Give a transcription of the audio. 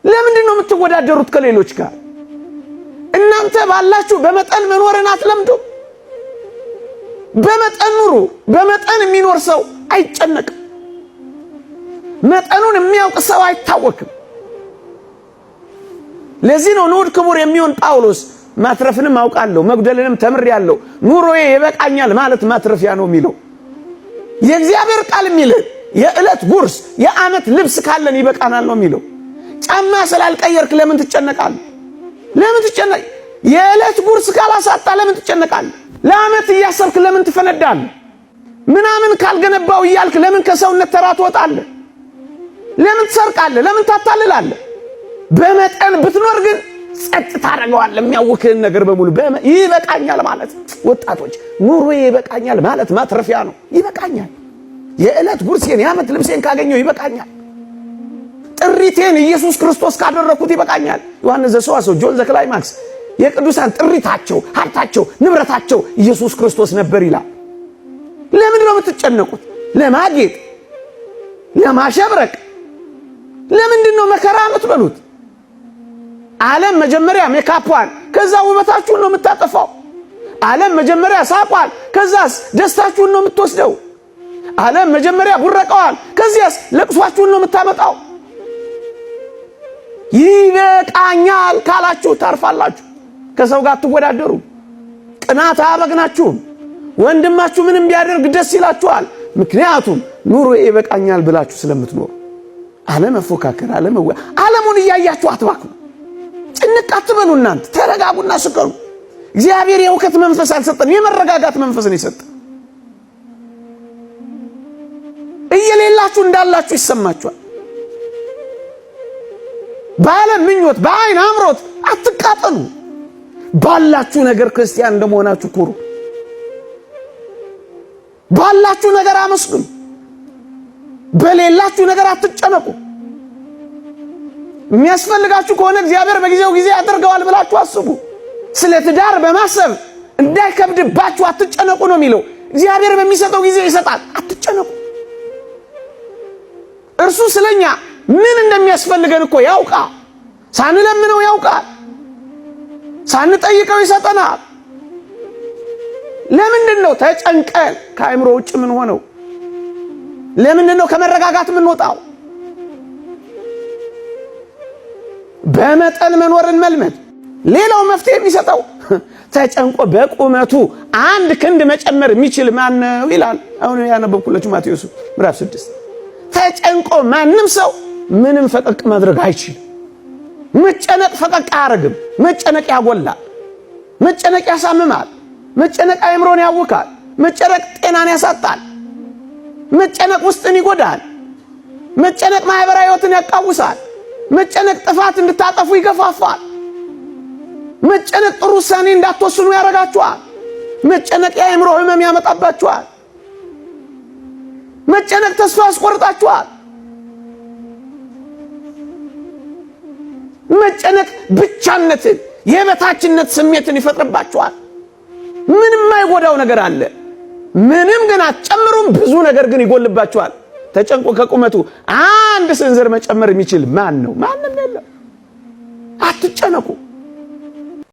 ለምንድን ነው የምትወዳደሩት ከሌሎች ጋር? እናንተ ባላችሁ በመጠን መኖርን አትለምዱ። በመጠን ኑሩ። በመጠን የሚኖር ሰው አይጨነቅም። መጠኑን የሚያውቅ ሰው አይታወክም። ለዚህ ነው ንዑድ ክቡር የሚሆን ጳውሎስ ማትረፍንም አውቃለሁ መጉደልንም ተምሬያለሁ ኑሮዬ ይበቃኛል ማለት ማትረፊያ ነው የሚለው። የእግዚአብሔር ቃል የሚለው የዕለት ጉርስ የዓመት ልብስ ካለን ይበቃናል ነው የሚለው። ጫማ ስላልቀየርክ ለምን ትጨነቃለህ? ለምን ትጨነቅ? የዕለት ጉርስ ካላሳጣ ለምን ትጨነቃለህ? ለዓመት እያሰብክ ለምን ትፈነዳለህ? ምናምን ካልገነባው እያልክ ለምን ከሰውነት ተራ ትወጣለህ? ለምን ትሰርቃለህ? ለምን ታታልላለህ? በመጠን ብትኖር ግን ጸጥ ታደርገዋለህ። የሚያውክህን ነገር በሙሉ ይበቃኛል ማለት ወጣቶች ኑሮዬ ይበቃኛል ማለት ማትረፊያ ነው። ይበቃኛል። የዕለት ጉርሴን የዓመት ልብሴን ካገኘው ይበቃኛል። ጥሪቴን ኢየሱስ ክርስቶስ ካደረኩት ይበቃኛል። ዮሐንስ ዘሰዋስው ጆን ዘክላይማክስ የቅዱሳን ጥሪታቸው ሀብታቸው ንብረታቸው ኢየሱስ ክርስቶስ ነበር ይላል። ለምንድን ነው የምትጨነቁት? ለማጌጥ ለማሸብረቅ። ለምንድን ነው መከራ የምትበሉት? ዓለም መጀመሪያ ሜካፓን ከዛ ውበታችሁን ነው የምታጠፋው። ዓለም መጀመሪያ ሳቋን ከዛስ ደስታችሁን ነው የምትወስደው። ዓለም መጀመሪያ ቡረቀዋን ከዚያስ ለቅሷችሁን ነው የምታመጣው። ይበቃኛል ካላችሁ ታርፋላችሁ። ከሰው ጋር አትወዳደሩ። ቅናት አያበግናችሁም። ወንድማችሁ ምንም ቢያደርግ ደስ ይላችኋል። ምክንያቱም ኑሮ ይበቃኛል ብላችሁ ስለምትኖሩ። አለመፎካከር ዓለሙን እያያችሁ አትባክኑ። ጭንቅ አትበሉ። እናንተ ተረጋጉና ስከሩ። እግዚአብሔር የእውቀት መንፈስ አልሰጠንም፣ የመረጋጋት መንፈስ ነው የሰጠን። እየሌላችሁ እንዳላችሁ ይሰማችኋል። በዓለም ምኞት በአይን አምሮት አትቃጠሉ። ባላችሁ ነገር ክርስቲያን እንደመሆናችሁ ኩሩ። ባላችሁ ነገር አመስግኑ። በሌላችሁ ነገር አትጨነቁ። የሚያስፈልጋችሁ ከሆነ እግዚአብሔር በጊዜው ጊዜ ያደርገዋል ብላችሁ አስቡ። ስለ ትዳር በማሰብ እንዳይከብድባችሁ አትጨነቁ ነው የሚለው። እግዚአብሔር በሚሰጠው ጊዜ ይሰጣል። አትጨነቁ። እርሱ ስለኛ ምን እንደሚያስፈልገን እኮ ያውቃል። ሳንለምነው ያውቃል። ሳንጠይቀው ይሰጠናል። ለምንድን ነው ተጨንቀን ከአእምሮ ውጭ ምን ሆነው? ለምንድን ነው ከመረጋጋት ምን ወጣው? በመጠን መኖርን መልመድ። ሌላው መፍትሄ የሚሰጠው ተጨንቆ በቁመቱ አንድ ክንድ መጨመር የሚችል ማን ነው ይላል። አሁን ያነበብኩላችሁ ማቴዎስ ምዕራፍ 6 ተጨንቆ ማንም ሰው ምንም ፈቀቅ ማድረግ አይችልም። መጨነቅ ፈቀቅ አያረግም። መጨነቅ ያጎላል። መጨነቅ ያሳምማል። መጨነቅ አእምሮን ያውካል። መጨነቅ ጤናን ያሳጣል። መጨነቅ ውስጥን ይጎዳል። መጨነቅ ማህበራዊ ህይወትን ያቃውሳል። መጨነቅ ጥፋት እንድታጠፉ ይገፋፋል። መጨነቅ ጥሩ ውሳኔ እንዳትወስኑ ያረጋችኋል። መጨነቅ የአእምሮ ህመም ያመጣባችኋል። መጨነቅ ተስፋ ያስቆርጣችኋል። መጨነቅ ብቻነትን የበታችነት ስሜትን ይፈጥርባችኋል። ምንም አይጎዳው ነገር አለ። ምንም ግን አትጨምሩም። ብዙ ነገር ግን ይጎልባችኋል። ተጨንቆ ከቁመቱ አንድ ስንዝር መጨመር የሚችል ማን ነው? ማንም የለም። አትጨነቁ።